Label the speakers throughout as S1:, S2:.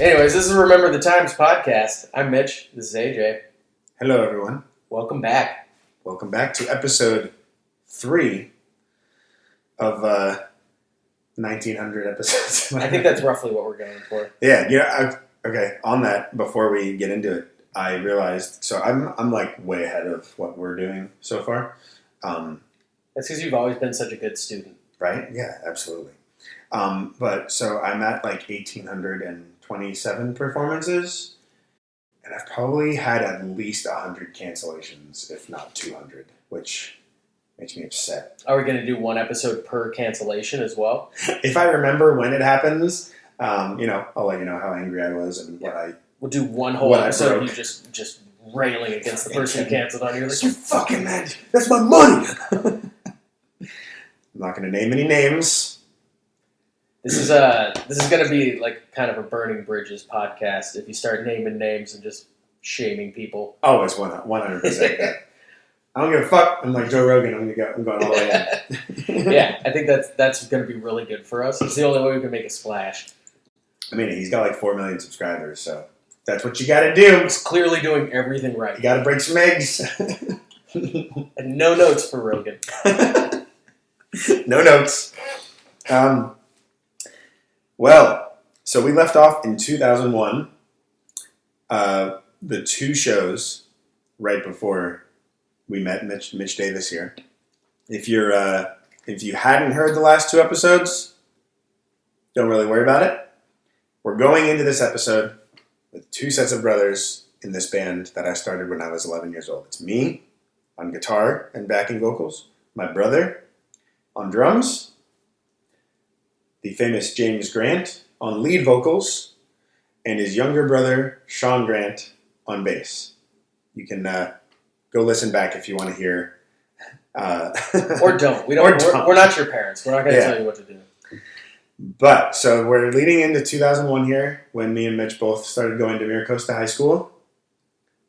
S1: Anyways, this is Remember the Times podcast. I'm Mitch. This is AJ.
S2: Hello, everyone.
S1: Welcome back.
S2: Welcome back to episode 3 of 1900 episodes.
S1: I think that's roughly what we're going for.
S2: Yeah. Okay. On that, before we get into it, I realized. So I'm like way ahead of what we're doing so far.
S1: That's because you've always been such a good student,
S2: right? Yeah, absolutely. But so I'm at like 1,827 performances, and I've probably had at least 100 cancellations, if not 200, which makes me upset.
S1: Are we going to do one episode per cancellation as well?
S2: If I remember when it happens, I'll let you know how angry I was and what I...
S1: We'll do one whole episode of you just railing against the person who canceled on you. Like,
S2: you fucking man, that's my money! I'm not going to name any names.
S1: This is going to be like kind of a burning bridges podcast if you start naming names and just shaming people.
S2: Oh, it's 100%. I don't give a fuck. I'm like Joe Rogan. I'm going all the way
S1: in. Yeah, I think that's going to be really good for us. It's the only way we can make a splash.
S2: I mean, he's got like 4 million subscribers, so that's what you got to do.
S1: He's clearly doing everything right.
S2: You got to break some eggs.
S1: And no notes for Rogan.
S2: No notes. Well, so we left off in 2001. The 2 shows right before we met Mitch Davis here. If you hadn't heard the last 2 episodes, don't really worry about it. We're going into this episode with 2 sets of brothers in this band that I started when I was 11 years old. It's me on guitar and backing vocals, my brother on drums, the famous James Grant on lead vocals, and his younger brother, Sean Grant, on bass. You can go listen back if you want to hear.
S1: Or don't. We're not your parents. We're not going to tell you what to do.
S2: But, so we're leading into 2001 here, when me and Mitch both started going to Miracosta High School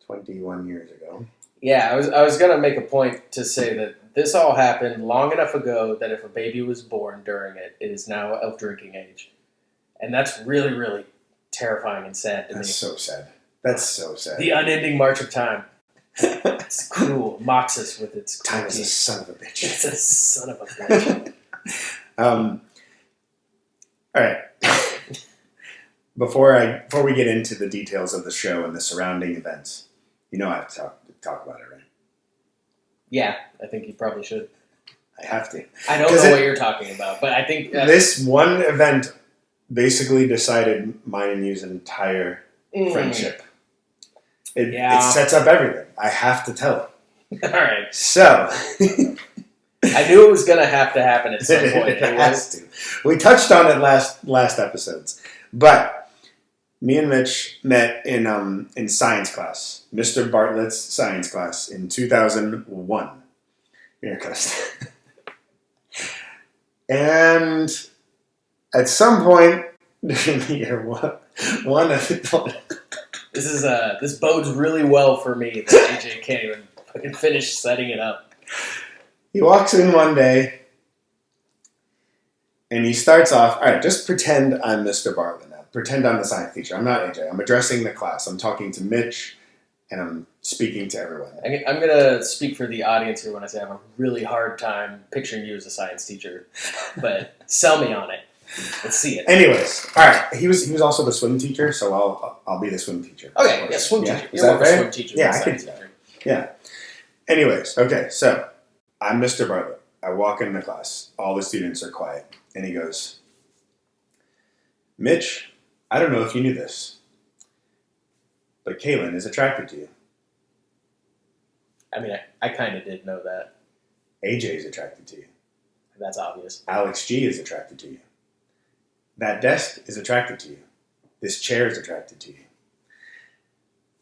S2: 21 years ago.
S1: Yeah, I was going to make a point to say that this all happened long enough ago that if a baby was born during it, it is now of drinking age. And that's really, really terrifying and sad to me.
S2: That's so sad. That's so sad.
S1: The unending march of time. It's cruel. Mocks us with its
S2: time is a son of a bitch.
S1: It's a son of a bitch.
S2: All right. Before we get into the details of the show and the surrounding events, I have to talk about it, right?
S1: Yeah, I think you probably should.
S2: I have to.
S1: I don't know what you're talking about, but I think...
S2: this one event basically decided mine and you's entire friendship. It sets up everything. I have to tell it.
S1: All right.
S2: So...
S1: I knew it was going to happen at some point.
S2: It has to. We touched on it last episodes. But me and Mitch met in science class, Mr. Bartlett's science class in 2001. Miracosta. And at some point during the year, one of the...
S1: This bodes really well for me that AJ can't even fucking finish setting it up.
S2: He walks in one day, and he starts off, all right, just pretend I'm Mr. Bartlett now. Pretend I'm the science teacher. I'm not AJ. I'm addressing the class. I'm talking to Mitch, and I'm speaking to everyone.
S1: I'm going to speak for the audience here when I say I have a really hard time picturing you as a science teacher. But sell me on it. Let's see it.
S2: Anyways, all right. He was also the swim teacher, so I'll be the swim teacher.
S1: Okay, yeah, swim teacher.
S2: You're more of a
S1: swim teacher
S2: than
S1: a
S2: science
S1: teacher.
S2: Yeah. Anyways, okay, so... I'm Mr. Bartlett. I walk into class. All the students are quiet. And he goes, Mitch, I don't know if you knew this, but Kaylin is attracted to you.
S1: I mean, I kind of did know that.
S2: AJ is attracted to you.
S1: That's obvious.
S2: Alex G is attracted to you. That desk is attracted to you. This chair is attracted to you.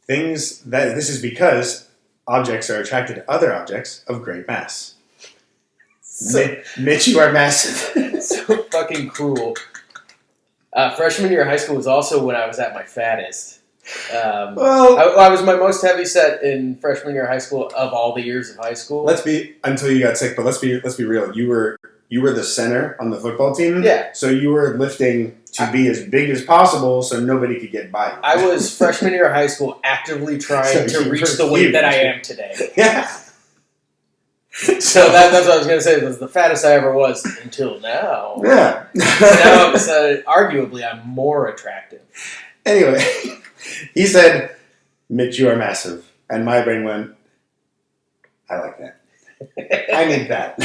S2: This is because... objects are attracted to other objects of great mass. Mitch, you are massive.
S1: So fucking cruel. Freshman year of high school was also when I was at my fattest. I was my most heavy set in freshman year of high school of all the years of high school.
S2: Until you got sick, but let's be real. You were the center on the football team.
S1: Yeah.
S2: So you were lifting to be as big as possible so nobody could get by you.
S1: I was freshman year of high school actively trying to reach the weight that I am today.
S2: Yeah.
S1: So that's what I was going to say. It was the fattest I ever was until now.
S2: Yeah.
S1: Now, arguably, I'm more attractive.
S2: Anyway, he said, Mitch, you are massive. And my brain went, I like that. I need that.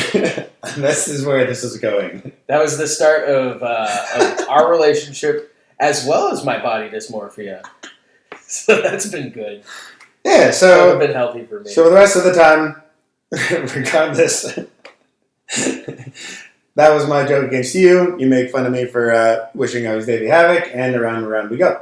S2: This is where this is going.
S1: That was the start of our relationship, as well as my body dysmorphia. So that's been good.
S2: Yeah, so
S1: it's been healthy for me.
S2: So the rest of the time, regardless, that was my joke against you. You make fun of me for wishing I was Davey Havoc, and around and around we go.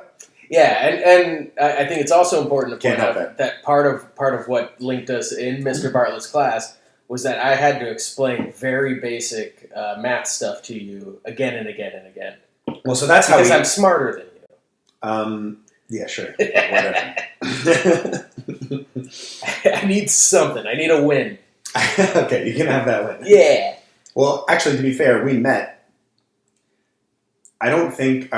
S1: Yeah, and I think it's also important to point
S2: Can't
S1: out that part of what linked us in Mr. Bartlett's class was that I had to explain very basic math stuff to you again and again and again.
S2: Well, so that's
S1: because I'm smarter than
S2: you. Yeah, sure. Whatever.
S1: I need something. I need a win.
S2: Okay, you can have that win.
S1: Yeah.
S2: Well, actually, to be fair, we met. I don't think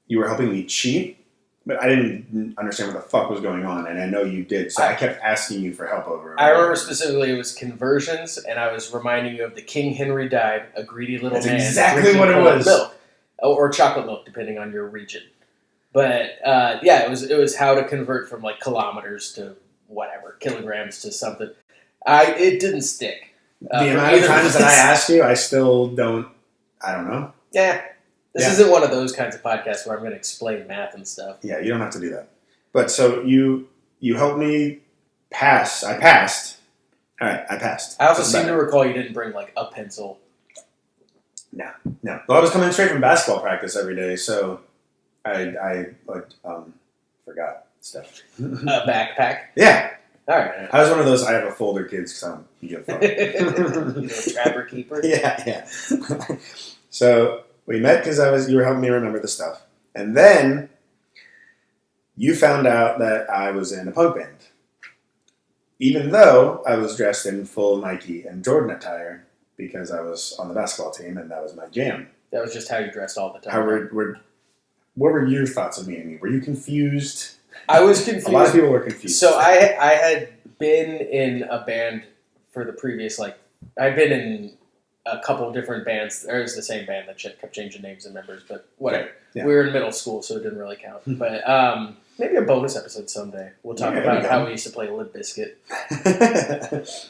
S2: you were helping me cheat, but I didn't understand what the fuck was going on, and I know you did, so I kept asking you for help over.
S1: I remember specifically it was conversions, and I was reminding you of the King Henry died, a greedy little man.
S2: That's exactly what it was.
S1: Milk, or chocolate milk, depending on your region. But yeah, it was how to convert from like kilometers to whatever, kilograms to something. It didn't stick.
S2: The amount of times that I asked you, I still don't. I don't know.
S1: Yeah. This isn't one of those kinds of podcasts where I'm going to explain math and stuff.
S2: Yeah, you don't have to do that. But so you helped me pass. I passed. All right, I passed.
S1: I also seem to recall you didn't bring like a pencil.
S2: No. Well, I was coming straight from basketball practice every day, so I forgot stuff.
S1: A backpack?
S2: Yeah.
S1: All right.
S2: I was one of those, I have a folder kids because I don't give a fuck.
S1: You know, trapper keeper?
S2: Yeah. So we met because you were helping me remember the stuff. And then you found out that I was in a punk band. Even though I was dressed in full Nike and Jordan attire because I was on the basketball team and that was my jam.
S1: That was just how you dressed all the time.
S2: What were your thoughts of me and me? Were you confused?
S1: I was confused.
S2: A lot of people were confused.
S1: So I had been in a band for the previous, I'd been in a couple different bands. It was the same band that kept changing names and members, but whatever.
S2: Yeah.
S1: We were in middle school, so it didn't really count. But maybe a bonus episode someday. We'll talk about how we used to play Limp Bizkit.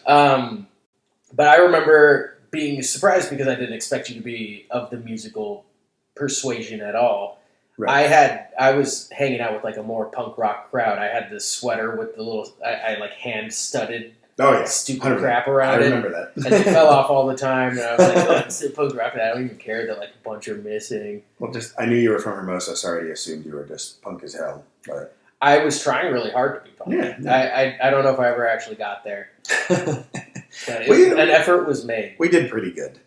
S1: But I remember being surprised because I didn't expect you to be of the musical persuasion at all. Right. I was hanging out with like a more punk rock crowd. I had this sweater with the little, I like hand studded stupid crap around it.
S2: I remember that.
S1: And it fell off all the time. And I was like, oh, it's punk rock. And I don't even care that like a bunch are missing.
S2: Well, I knew you were from Hermosa, so I already assumed you were just punk as hell. But
S1: I was trying really hard to be punk. Yeah. I don't know if I ever actually got there. An effort was made.
S2: We did pretty good.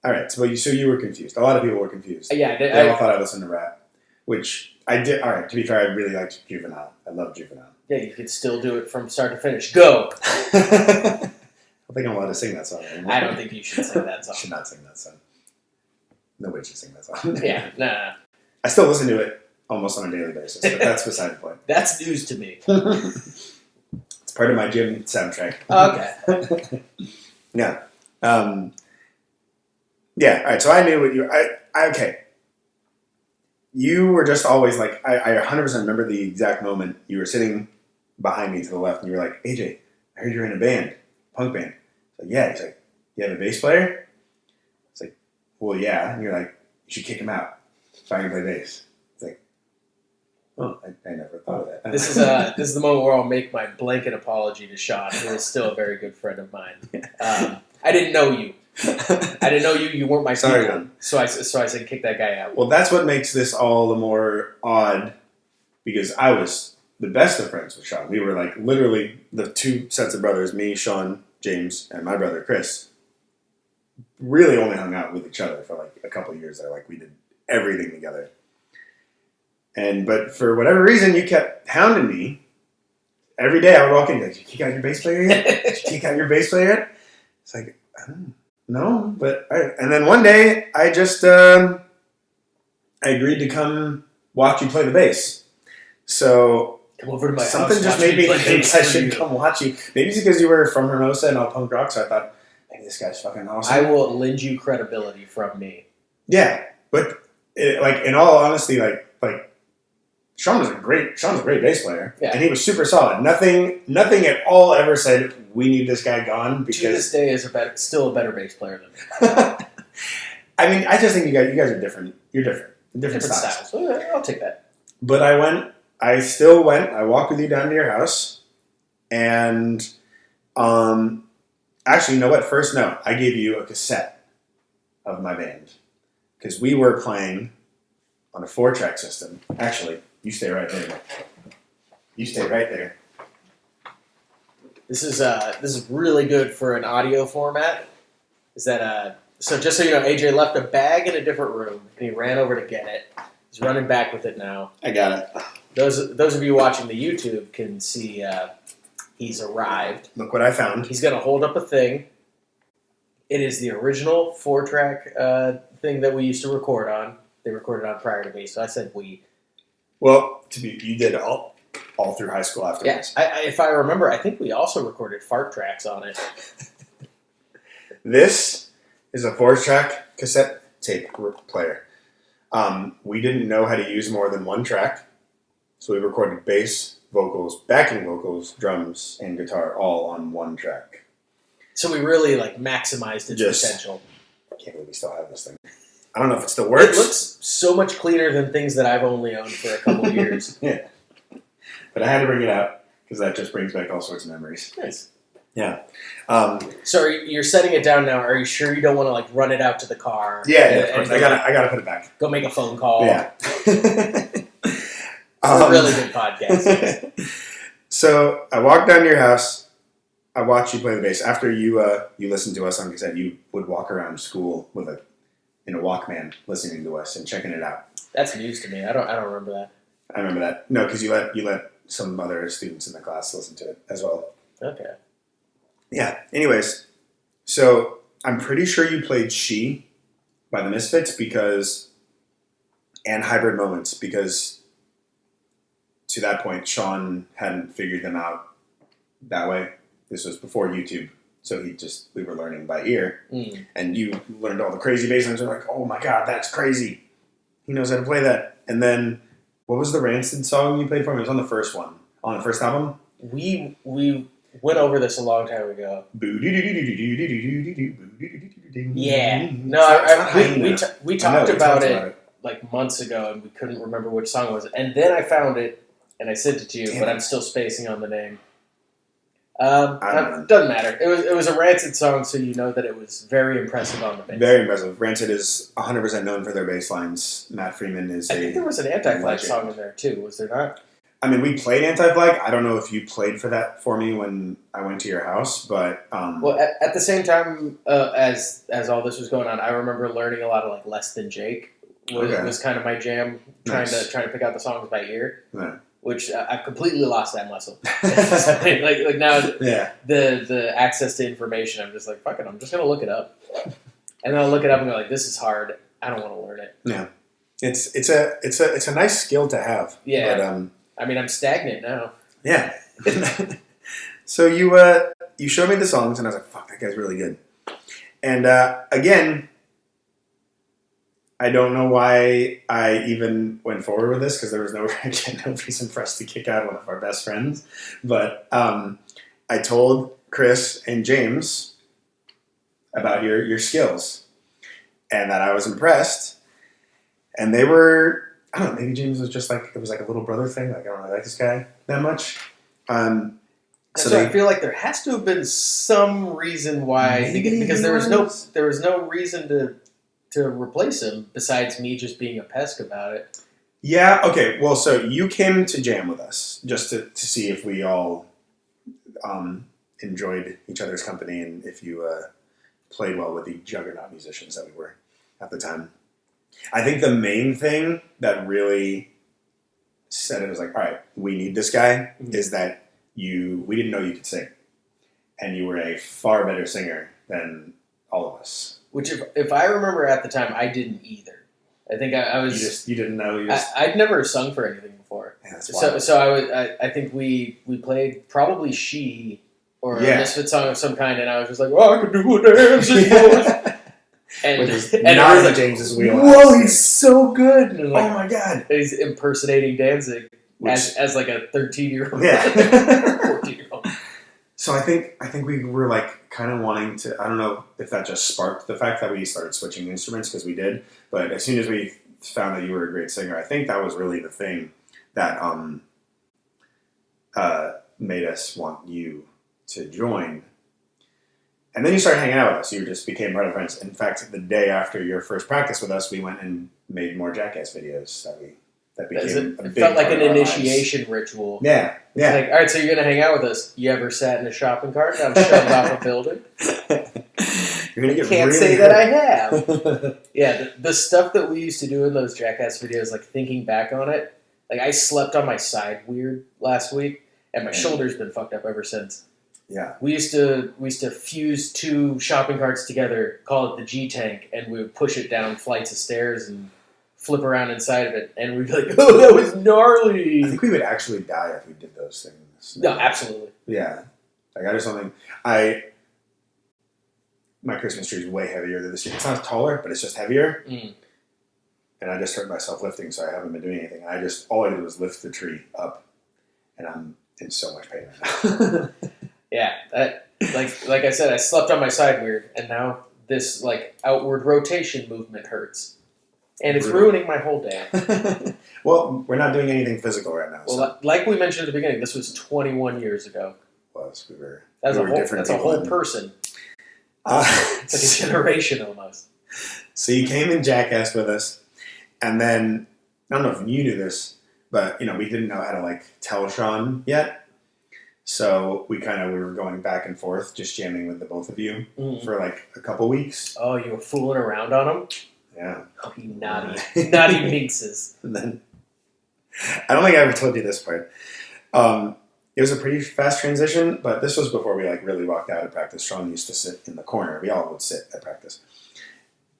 S2: All right, so you were confused. A lot of people were confused.
S1: Yeah,
S2: they all thought I listened to rap, which I did. All right, to be fair, I really liked Juvenile. I love Juvenile.
S1: Yeah, you could still do it from start to finish. Go!
S2: I don't think I'm allowed to sing that song anymore.
S1: I don't think you should sing that song.
S2: I should not sing that song. Nobody should sing that song.
S1: Yeah, nah.
S2: I still listen to it almost on a daily basis, but that's beside the point.
S1: That's news to me.
S2: It's part of my gym soundtrack.
S1: Okay.
S2: Yeah. Yeah, all right, so I knew what you... okay. You were just always like... I 100% remember the exact moment you were sitting behind me to the left, and you were like, AJ, I heard you're in a band, punk band. I was like, yeah. He's like, you have a bass player? It's like, well, yeah. And you're like, you should kick him out so I can play bass. It's like, oh, I never thought of that.
S1: This is the moment where I'll make my blanket apology to Sean, who is still a very good friend of mine. I didn't know you. I didn't know you. You weren't my
S2: Sorry,
S1: people. So I said, kick that guy out.
S2: Well, that's what makes this all the more odd, because I was the best of friends with Sean. We were like literally the two sets of brothers, me, Sean, James, and my brother Chris. Really only hung out with each other for like a couple of years there. Like we did everything together. But for whatever reason, you kept hounding me. Every day I would walk in, like, did you kick out your bass player yet? Did you kick out your bass player yet? It's like, I don't know. No, but and then one day I just I agreed to come watch you play the bass. So
S1: Come over to my
S2: something
S1: house.
S2: just
S1: watch
S2: made me
S1: play
S2: think
S1: bass
S2: I
S1: for
S2: should
S1: you.
S2: come watch you. Maybe it's because you were from Hermosa and all punk rock, so I thought, maybe this guy's fucking awesome.
S1: I will lend you credibility from me.
S2: Yeah, but in all honesty, like Sean was a great bass player, and he was super solid. Nothing at all ever said we need this guy gone because
S1: To this day is still a better bass player than me.
S2: I mean, I just think you guys are different. You're different styles.
S1: styles. I'll take that.
S2: But I still went. I walked with you down to your house, and actually, you know what? First, no, I gave you a cassette of my band because we were playing on a 4-track system. Actually, you stay right there. You stay right there.
S1: This is really good for an audio format. Is that so? Just so you know, AJ left a bag in a different room, and he ran over to get it. He's running back with it now.
S2: I got it.
S1: Those of you watching the YouTube can see he's arrived.
S2: Look what I found.
S1: He's gonna hold up a thing. It is the original 4-track thing that we used to record on. They recorded on prior to me, so I said we.
S2: Well, you did all through high school after
S1: Yes, if I remember, I think we also recorded fart tracks on it.
S2: This is a 4-track cassette tape player. We didn't know how to use more than 1 track, so we recorded bass, vocals, backing vocals, drums, and guitar all on 1 track.
S1: So we really maximized its potential.
S2: I can't believe we still have this thing. I don't know if it still works.
S1: It looks so much cleaner than things that I've only owned for a couple of years.
S2: Yeah. But I had to bring it out because that just brings back all sorts of memories.
S1: Nice.
S2: Yeah.
S1: So you're setting it down now. Are you sure you don't want to run it out to the car?
S2: Yeah, of course. I gotta put it back.
S1: Go make a phone call.
S2: Yeah.
S1: It's a really good podcast.
S2: So I walked down to your house. I watched you play the bass. After you listened to us on cassette, you would walk around school in a Walkman, listening to us and checking it out.
S1: That's news to me. I don't remember that.
S2: I remember that. No, because you let some other students in the class listen to it as well.
S1: Okay.
S2: Yeah. Anyways, so I'm pretty sure you played "She" by the Misfits and "Hybrid Moments" because to that point Sean hadn't figured them out that way. This was before YouTube. So we were learning by ear, and you learned all the crazy bass lines. You're like, oh my god, that's crazy. He knows how to play that. And then, what was the Rancid song you played for him? It was on the first one, on the first album.
S1: We went over this a long time ago. Yeah, no, we talked about it months ago, and we couldn't remember which song it was. And then I found it, and I sent it to you, but I'm still spacing on the name. Doesn't matter. It was a Rancid song, so you know that it was very impressive on the bass.
S2: Very impressive. Rancid is 100% known for their bass lines. Matt Freeman is
S1: I think there was an Anti-Flag song in there, too. Was there not?
S2: I mean, we played Anti-Flag. I don't know if you played for that for me when I went to your house, but...
S1: Well, at the same time as all this was going on, I remember learning a lot of, Less Than Jake was kind of my jam, trying to pick out the songs by ear.
S2: Yeah.
S1: Which I've completely lost that muscle. like now, the access to information, I'm just like, fuck it, I'm just gonna look it up, and then I'll look it up and go like, this is hard. I don't want to learn it.
S2: Yeah, it's a nice skill to have.
S1: Yeah, but, I mean, I'm stagnant now.
S2: Yeah. So you showed me the songs, and I was like, fuck, that guy's really good. And again, I don't know why I even went forward with this because there was no reason for us to kick out one of our best friends. But I told Chris and James about your skills and that I was impressed. And they were, I don't know, maybe James was just it was like a little brother thing. Like, I don't really like this guy that much.
S1: So I feel like there has to have been some reason why, because there was no reason to replace him besides me just being a pest about it.
S2: Yeah, okay. Well, so you came to jam with us just to see if we all enjoyed each other's company and if you played well with the juggernaut musicians that we were at the time. I think the main thing that really said it was like, all right, we need this guy, is that we didn't know you could sing. And you were a far better singer than all of us.
S1: Which, if I remember at the time, I didn't either. I think I was.
S2: You didn't know.
S1: I'd never sung for anything before.
S2: Yeah, that's wild.
S1: So I think we played probably She or a Misfit song of some kind, and I was just like, "Oh, I could do a dancing voice." And
S2: not in James's wheelhouse.
S1: Whoa, he's so good! And
S2: oh my god,
S1: he's impersonating Danzig as like a 13-year-old,
S2: yeah,
S1: 14-year-old.
S2: So I think we were like kind of wanting to. I don't know if that just sparked the fact that we started switching instruments, because we did. But as soon as we found that you were a great singer, I think that was really the thing that made us want you to join. And then you started hanging out with us. You just became part of friends. In fact, the day after your first practice with us, we went and made more Jackass videos that became a big
S1: It felt like
S2: part
S1: an
S2: of our
S1: initiation
S2: lives.
S1: ritual.
S2: Yeah.
S1: It's like, all right, so you're going to hang out with us. You ever sat in a shopping cart and I'm shoved off a building?
S2: You're going to get
S1: Can't
S2: really
S1: say
S2: hurt.
S1: that I have. Yeah, the stuff that we used to do in those Jackass videos, like thinking back on it, like I slept on my side weird last week, and my shoulder's been fucked up ever since.
S2: Yeah.
S1: We used to fuse two shopping carts together, call it the G tank, and we would push it down flights of stairs and flip around inside of it, and we'd be like, "Oh, that was gnarly."
S2: I think we would actually die if we did those things.
S1: No, absolutely.
S2: Yeah. Like I just don't think my Christmas tree is way heavier than this year. It's not taller, but it's just heavier.
S1: Mm.
S2: And I just hurt myself lifting, so I haven't been doing anything. All I did was lift the tree up, and I'm in so much pain right now.
S1: Yeah, like I said, I slept on my side weird, and now this like outward rotation movement hurts, and it's ruining my whole day.
S2: Well, we're not doing anything physical right now.
S1: Well, like we mentioned at the beginning, this was 21 years ago.
S2: That's
S1: a whole person. It's like a generation almost.
S2: So you came in Jackass with us, and then I don't know if you knew this, but we didn't know how to like tell Sean yet. So we were going back and forth, just jamming with the both of you for like a couple weeks.
S1: Oh, you were fooling around on him?
S2: Yeah.
S1: Oh, you naughty minxes.
S2: And then, I don't think I ever told you this part. It was a pretty fast transition, but this was before we like really walked out of practice. Sean used to sit in the corner. We all would sit at practice.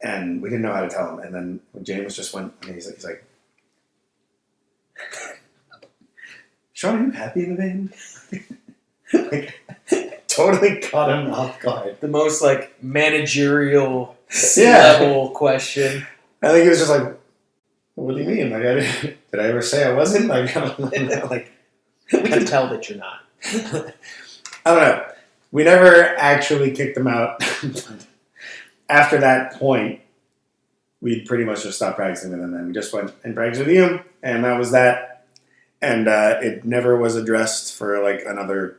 S2: And we didn't know how to tell him. And then when James just went, and he's like, Sean, are you happy in the band? Like, totally caught him off guard.
S1: The most like managerial level question.
S2: I think he was just like, "What do you mean? Like, did I ever say I wasn't? Like, I don't know. Like,
S1: we can tell that you're not."
S2: I don't know. We never actually kicked him out. After that point, we pretty much just stopped practicing with him, and we just went and practiced with you, and that was that. And it never was addressed for like another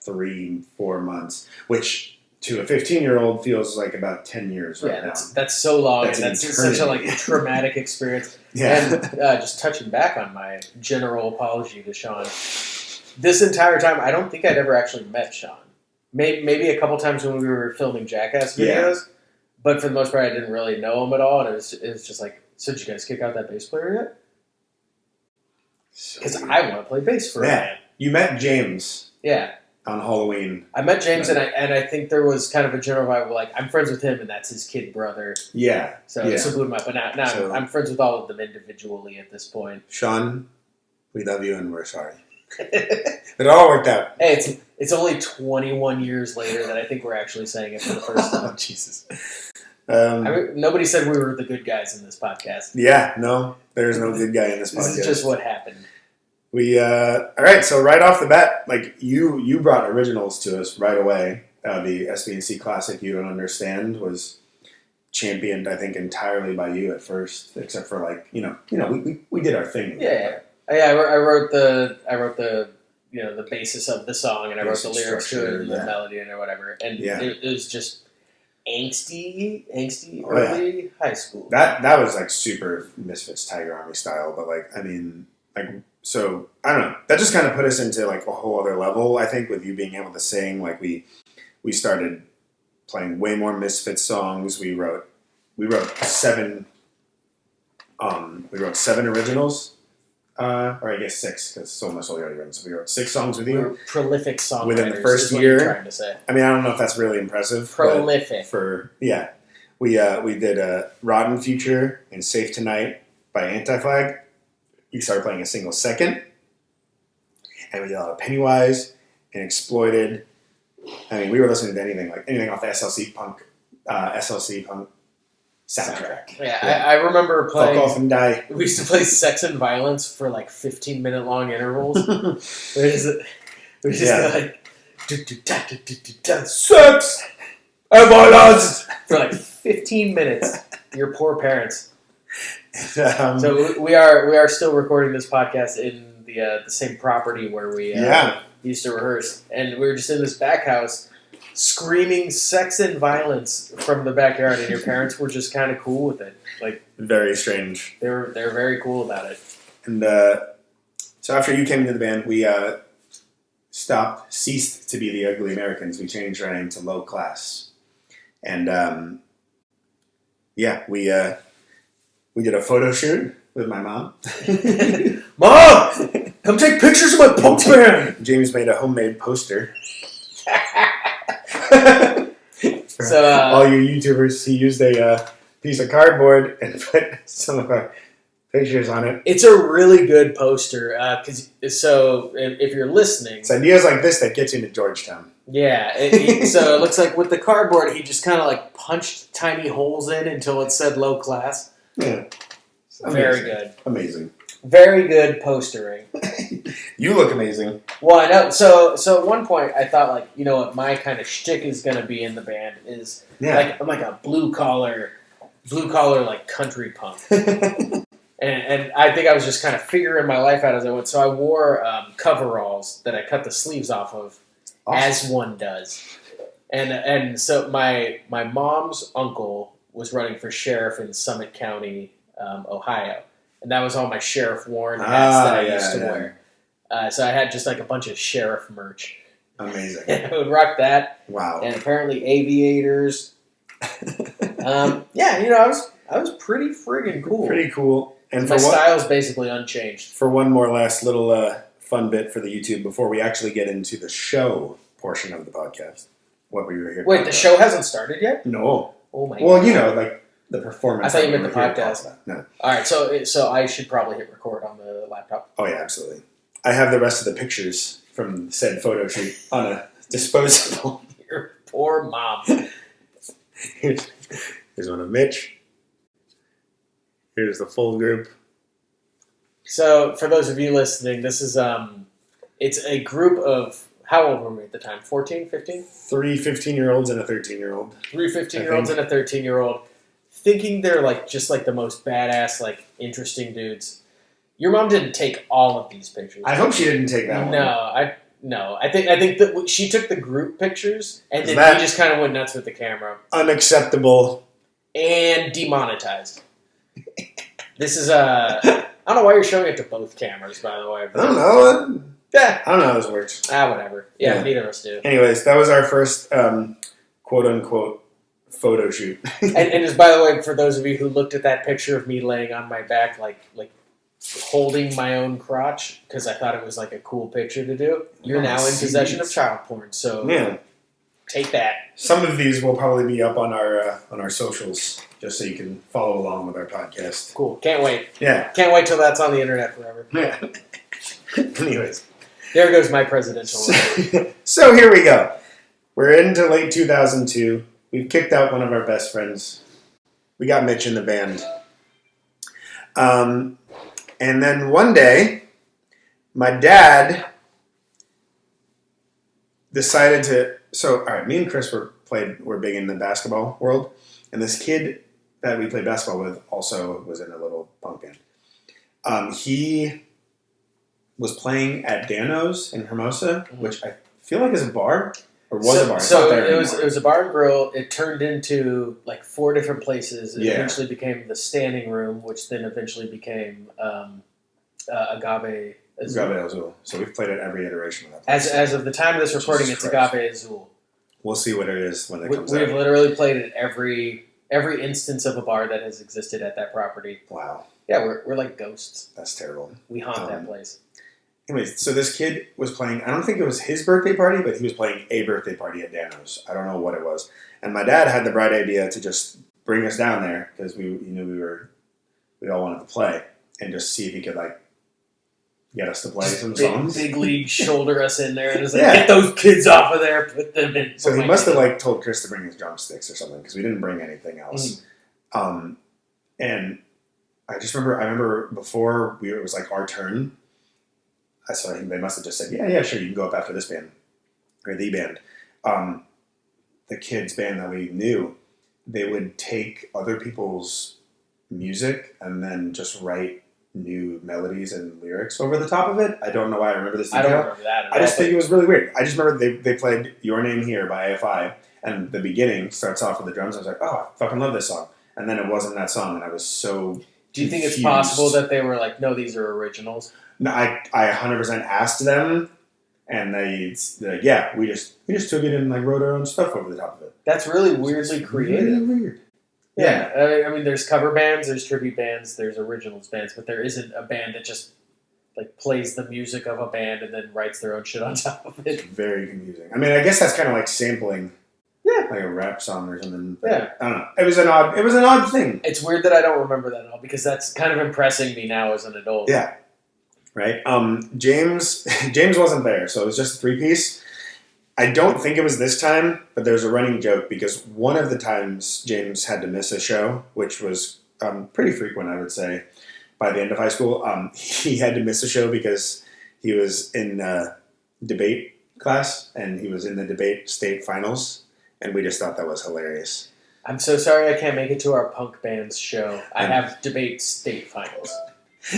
S2: 3-4 months, which to a 15-year-old feels like about 10 years right now.
S1: That's so long,
S2: That's
S1: and that's such a like traumatic experience.
S2: Yeah.
S1: And just touching back on my general apology to Sean, this entire time I don't think I'd ever actually met Sean. Maybe a couple times when we were filming Jackass videos, but for the most part I didn't really know him at all, and it was just like, so did you guys kick out that bass player yet? Because I want to play bass for a man.
S2: You met James.
S1: Yeah.
S2: On Halloween.
S1: I met James, and I think there was kind of a general vibe of like, I'm friends with him, and that's his kid brother.
S2: Yeah.
S1: So blew him up. But now I'm friends with all of them individually at this point.
S2: Sean, we love you, and we're sorry. It all worked out.
S1: Hey, it's only 21 years later that I think we're actually saying it for the first time.
S2: Oh, Jesus.
S1: Nobody said we were the good guys in this podcast.
S2: Yeah, no, there's no good guy in this podcast.
S1: This is just what happened.
S2: All right, so right off the bat, like you brought originals to us right away. The SBNC Classic You Don't Understand was championed, I think, entirely by you at first, except for like, we did our thing.
S1: Yeah. I wrote the the basis of the song, and I wrote the lyrics to it, the melody and whatever. And it was just angsty early high school.
S2: That was like super Misfits Tiger Army style, but like, I mean, like, so I don't know. That just kind of put us into like a whole other level. I think with you being able to sing, like we started playing way more Misfits songs. We wrote 7 originals or I guess 6, because so much already written. So we wrote 6 songs with
S1: We
S2: you.
S1: were prolific songwriters.
S2: Within the first
S1: is what
S2: year.
S1: you're trying to say.
S2: I mean, I don't know if that's really impressive.
S1: Prolific.
S2: We did Rotten Future and Safe Tonight by Anti-Flag. We started playing a single second. And we did a lot of Pennywise and Exploited. I mean, we were listening to anything off the SLC Punk soundtrack.
S1: Yeah. I remember playing.
S2: Fuck off and die.
S1: We used to play Sex and Violence for like 15-minute long intervals. We just like
S2: Sex and Violence
S1: for like 15 minutes. Your poor parents.
S2: So
S1: we are still recording this podcast in the same property where we used to rehearse, and we were just in this back house screaming sex and violence from the backyard, and your parents were just kind of cool with it. Like,
S2: very strange.
S1: They're very cool about it.
S2: And so after you came into the band, we ceased to be the Ugly Americans. We changed our name to Low Class, and we did a photo shoot with my mom.
S1: Mom, come take pictures of my punk band.
S2: James made a homemade poster.
S1: So
S2: all you YouTubers, he used a piece of cardboard and put some of our pictures on it.
S1: It's a really good poster. If you're listening,
S2: it's ideas like this that gets you into Georgetown.
S1: Yeah. So it looks like with the cardboard, he just kind of like punched tiny holes in until it said Low Class.
S2: Yeah.
S1: Very good.
S2: Amazing.
S1: Very good postering.
S2: You look amazing.
S1: Well, I know. So at one point, I thought, like, you know what my kind of shtick is going to be in the band is like I'm like a blue collar like country punk. And I think I was just kind of figuring my life out as I went. So I wore coveralls that I cut the sleeves off of, as one does. And so my mom's uncle was running for sheriff in Summit County, Ohio. And that was all my Sheriff Warren hats that I used to wear. So I had just like a bunch of sheriff merch.
S2: Amazing.
S1: And I would rock that.
S2: Wow.
S1: And apparently aviators. I was pretty friggin' cool.
S2: Pretty cool. And
S1: my style's basically unchanged.
S2: For one more last little fun bit for the YouTube before we actually get into the show portion of the podcast. What we were here.
S1: Wait, the show hasn't started yet?
S2: No.
S1: Oh my god.
S2: Well, you know, like the performance.
S1: I thought you meant the podcast.
S2: No.
S1: All right, so I should probably hit record on the laptop.
S2: Oh yeah, absolutely. I have the rest of the pictures from said photo shoot on a disposable.
S1: Your poor mom.
S2: Here's one of Mitch. Here's the full group.
S1: So, for those of you listening, this is it's a group of, how old were we at the time? 14, 15?
S2: 3 15-year-olds and a 13-year-old.
S1: 3 15-year-olds and a 13-year-old, thinking they're like just like the most badass, like interesting dudes. Your mom didn't take all of these pictures.
S2: I hope she didn't take that one.
S1: No. I think that she took the group pictures, and then we just kind of went nuts with the camera.
S2: Unacceptable.
S1: And demonetized. This is I don't know why you're showing it to both cameras, by the way.
S2: I don't know.
S1: Yeah.
S2: I don't know how this works.
S1: Whatever. Yeah, neither of us do.
S2: Anyways, that was our first quote-unquote photo shoot.
S1: and just, by the way, for those of you who looked at that picture of me laying on my back, like holding my own crotch, because I thought it was like a cool picture to do, you're now in possession of child porn, so take that.
S2: Some of these will probably be up on our socials, just so you can follow along with our podcast.
S1: Cool. Can't wait.
S2: Yeah.
S1: Can't wait till that's on the internet forever.
S2: Yeah. Anyways.
S1: There goes my presidential life.
S2: So here we go. We're into late 2002. We've kicked out one of our best friends. We got Mitch in the band. And then one day, my dad decided to... So, all right, me and Chris were big in the basketball world. And this kid that we played basketball with also was in a little punk band. He was playing at Dano's in Hermosa, which I feel like is a bar. Or was a bar.
S1: So it was a bar and grill. It turned into like 4 different places. It eventually became the Standing Room, which then eventually became Agave Azul.
S2: Agave Azul. So we've played at every iteration of that place.
S1: As of the time of this recording, it's Agave Azul.
S2: We'll see what it is when it comes out.
S1: We've literally played at every instance of a bar that has existed at that property.
S2: Wow.
S1: Yeah, we're like ghosts.
S2: That's terrible.
S1: We haunt that place.
S2: Anyways, so this kid was playing, I don't think it was his birthday party, but he was playing a birthday party at Dano's. I don't know what it was. And my dad had the bright idea to just bring us down there because he knew we all wanted to play and just see if he could like get us to play some songs.
S1: Big league shoulder us in there and just like, get those kids off of there, put them in.
S2: So he must have like told Chris to bring his drumsticks or something because we didn't bring anything else. Mm-hmm. And I remember before it was like our turn. So they must have just said, yeah, sure, you can go up after this band or the band. The kids' band that we knew, they would take other people's music and then just write new melodies and lyrics over the top of it. I don't know why I remember this detail.
S1: I don't remember that at all.
S2: I just think it was really weird. I just remember they played Your Name Here by AFI, and the beginning starts off with the drums. I was like, oh, I fucking love this song. And then it wasn't that song, and I was so
S1: Do you think
S2: confused.
S1: It's possible that they were like, no, these are originals?
S2: No, I 100% asked them, and they're like, yeah, we just took it and like wrote our own stuff over the top of it.
S1: That's really weirdly creative.
S2: Really weird.
S1: Yeah, I mean, there's cover bands, there's tribute bands, there's originals bands, but there isn't a band that just like plays the music of a band and then writes their own shit on top of it.
S2: It's very confusing. I mean, I guess that's kind of like sampling, like a rap song or something. But I don't know. It was an odd thing.
S1: It's weird that I don't remember that at all because that's kind of impressing me now as an adult.
S2: Yeah. Right. James wasn't there, so it was just a 3-piece. I don't think it was this time, but there's a running joke because one of the times James had to miss a show, which was pretty frequent, I would say, by the end of high school. He had to miss a show because he was in debate class and he was in the debate state finals, and we just thought that was hilarious.
S1: I'm so sorry I can't make it to our punk band's show. I have debate state finals.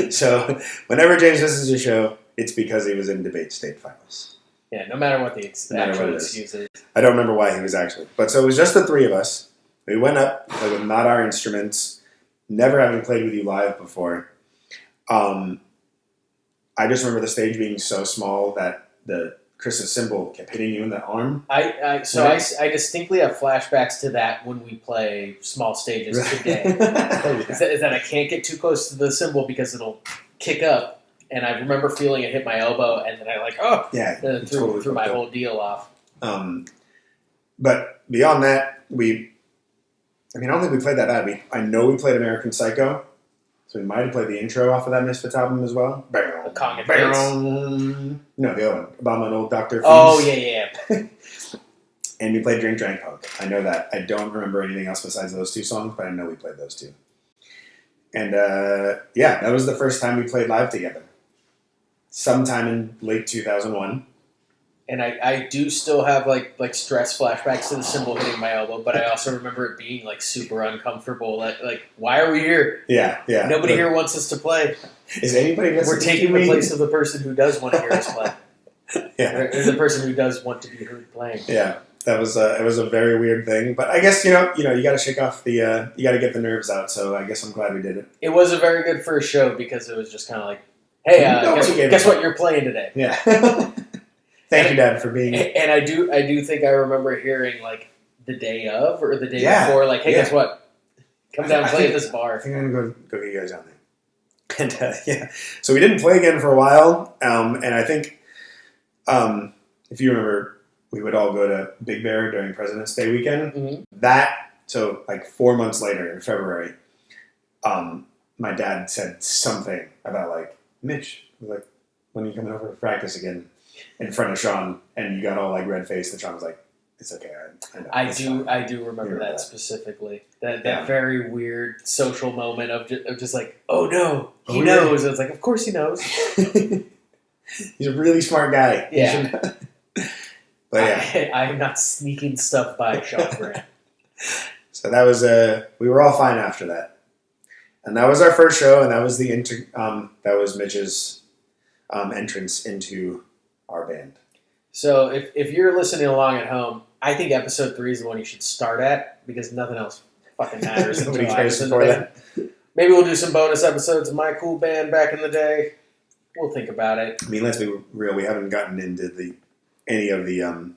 S2: So whenever James misses a show, it's because he was in debate state finals.
S1: Yeah, no matter what the actual excuse is.
S2: I don't remember why he was actually. But so it was just the three of us. We went up with not our instruments, never having played with you live before. I just remember the stage being so small that Chris's cymbal kept hitting you in the arm.
S1: I distinctly have flashbacks to that when we play small stages today. Is that I can't get too close to the cymbal because it'll kick up, and I remember feeling it hit my elbow, and then I threw my whole deal off.
S2: But beyond that, I don't think we played that bad. I know we played American Psycho. So we might have played the intro off of that Misfits album as well.
S1: The Kong and Bass.
S2: No, the other one. Obama and Old Dr. Fees.
S1: Oh, yeah.
S2: And we played Drink Drank Punk. I know that. I don't remember anything else besides those two songs, but I know we played those two. And, that was the first time we played live together. Sometime in late 2001.
S1: And I do still have like stress flashbacks to the cymbal hitting my elbow, but I also remember it being like super uncomfortable. Like why are we here?
S2: Yeah.
S1: Nobody here wants us to play.
S2: Is anybody listening?
S1: We're taking the place of the person who does want to hear us play.
S2: Yeah,
S1: or the person who does want to be heard playing.
S2: Yeah, that was it was a very weird thing, but I guess you got to shake off you got to get the nerves out. So I guess I'm glad we did it.
S1: It was a very good first show because it was just kind of like, hey, guess what you're playing today?
S2: Yeah. Thank you, Dad, for being.
S1: And I do think I remember hearing like the day of or the day before, like, hey, guess what? Come down and play at this bar.
S2: I think I'm gonna go get you guys down there. And so we didn't play again for a while, and I think if you remember, we would all go to Big Bear during President's Day weekend. Mm-hmm. So like 4 months later in February, my dad said something about like, Mitch, like, when are you coming over to practice again? In front of Sean, and you got all like red faced, and Sean was like, "It's okay, I know."
S1: I do remember that specifically. That very weird social moment of just like, oh no, he knows. Yeah. It's like, of course he knows.
S2: He's a really smart guy.
S1: Yeah.
S2: But yeah,
S1: I am not sneaking stuff by Sean Grant.
S2: So that was we were all fine after that, and that was our first show, and that was that was Mitch's entrance into our band.
S1: So if you're listening along at home, I think episode 3 is the one you should start at because nothing else fucking matters.
S2: Nobody cares before that.
S1: Maybe we'll do some bonus episodes of My Cool Band back in the day. We'll think about it.
S2: I mean, let's be real. We haven't gotten into any of the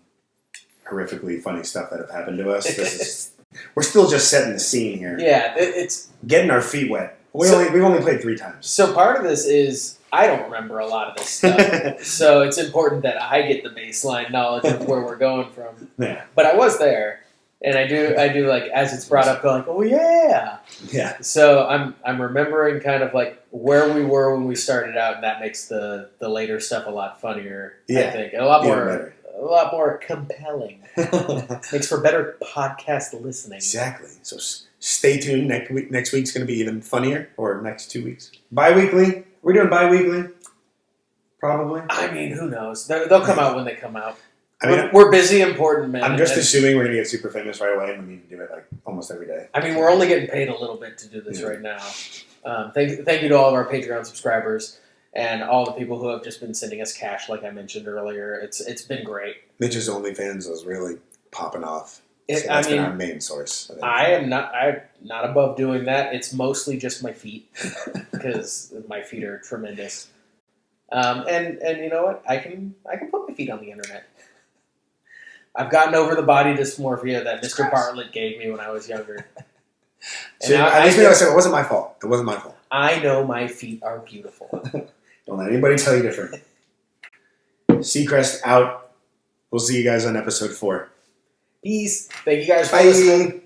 S2: horrifically funny stuff that have happened to us. We're still just setting the scene here.
S1: Yeah, it's
S2: getting our feet wet. We've only played 3 times.
S1: So part of this is I don't remember a lot of this stuff. So it's important that I get the baseline knowledge of where we're going from.
S2: Yeah.
S1: But I was there, and I do like as it's brought up, going, oh yeah.
S2: Yeah.
S1: So I'm remembering kind of like where we were when we started out, and that makes the later stuff a lot funnier.
S2: Yeah.
S1: I think, and a lot
S2: Better.
S1: more compelling. Makes for better podcast listening.
S2: Exactly. So stay tuned. Next week's going to be even funnier, or next 2 weeks. Bi-weekly. We're doing bi-weekly. Probably.
S1: I mean, who knows? They'll come out when they come out.
S2: I mean,
S1: we're busy, important men.
S2: I'm just assuming we're going to get super famous right away, and we need to do it like almost every day.
S1: I mean, we're only getting paid a little bit to do this right now. Thank you to all of our Patreon subscribers and all the people who have just been sending us cash, like I mentioned earlier. It's been great.
S2: Mitch's OnlyFans is really popping off. So
S1: That's
S2: been our main source.
S1: I'm not above doing that. It's mostly just my feet because my feet are tremendous. And you know what? I can put my feet on the internet. I've gotten over the body dysmorphia that Mr. Bartlett gave me when I was younger.
S2: So it wasn't my fault. It wasn't my fault.
S1: I know my feet are beautiful.
S2: Don't let anybody tell you different. Seacrest out. We'll see you guys on episode 4.
S1: Peace. Thank you guys for
S2: Bye.
S1: listening.